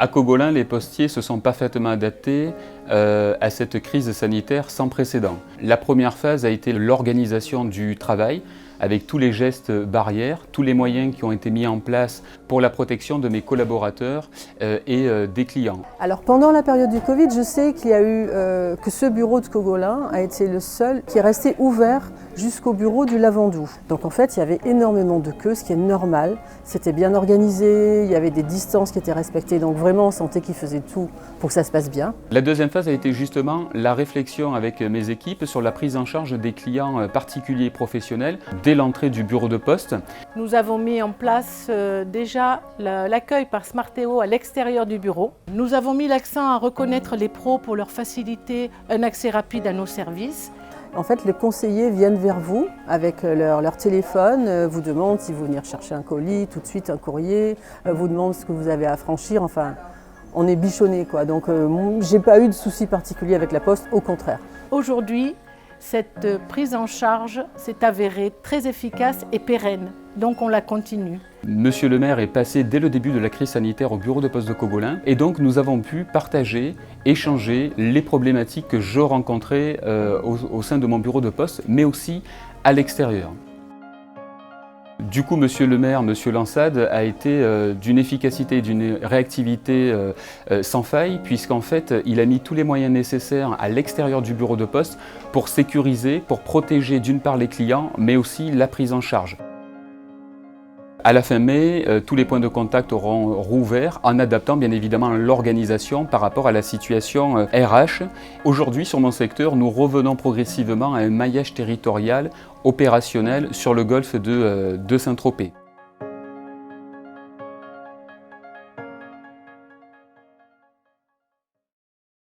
À Cogolin, les postiers se sont parfaitement adaptés à cette crise sanitaire sans précédent. La première phase a été l'organisation du travail, avec tous les gestes barrières, tous les moyens qui ont été mis en place pour la protection de mes collaborateurs et des clients. Alors pendant la période du Covid, je sais qu'il y a eu que ce bureau de Cogolin a été le seul qui est resté ouvert jusqu'au bureau du Lavandou. Donc en fait, il y avait énormément de queues, ce qui est normal. C'était bien organisé, il y avait des distances qui étaient respectées, donc vraiment on sentait qu'ils faisaient tout pour que ça se passe bien. La deuxième phase a été justement la réflexion avec mes équipes sur la prise en charge des clients particuliers et professionnels dès l'entrée du bureau de poste. Nous avons mis en place déjà l'accueil par Smarteo à l'extérieur du bureau. Nous avons mis l'accent à reconnaître les pros pour leur faciliter un accès rapide à nos services. En fait, les conseillers viennent vers vous avec leur téléphone, vous demandent si vous venez chercher un colis, tout de suite un courrier, vous demandent ce que vous avez à franchir, enfin, on est bichonné quoi. Donc, j'ai pas eu de soucis particuliers avec la Poste, au contraire. Aujourd'hui, cette prise en charge s'est avérée très efficace et pérenne, donc on la continue. Monsieur le maire est passé dès le début de la crise sanitaire au bureau de poste de Cogolin et donc nous avons pu partager, échanger les problématiques que je rencontrais au sein de mon bureau de poste, mais aussi à l'extérieur. Du coup, monsieur le maire, monsieur Lansade, a été d'une efficacité et d'une réactivité sans faille, puisqu'en fait, il a mis tous les moyens nécessaires à l'extérieur du bureau de poste pour sécuriser, pour protéger d'une part les clients, mais aussi la prise en charge. À la fin mai, tous les points de contact auront rouvert en adaptant bien évidemment l'organisation par rapport à la situation RH. Aujourd'hui, sur mon secteur, nous revenons progressivement à un maillage territorial opérationnel sur le golfe de Saint-Tropez.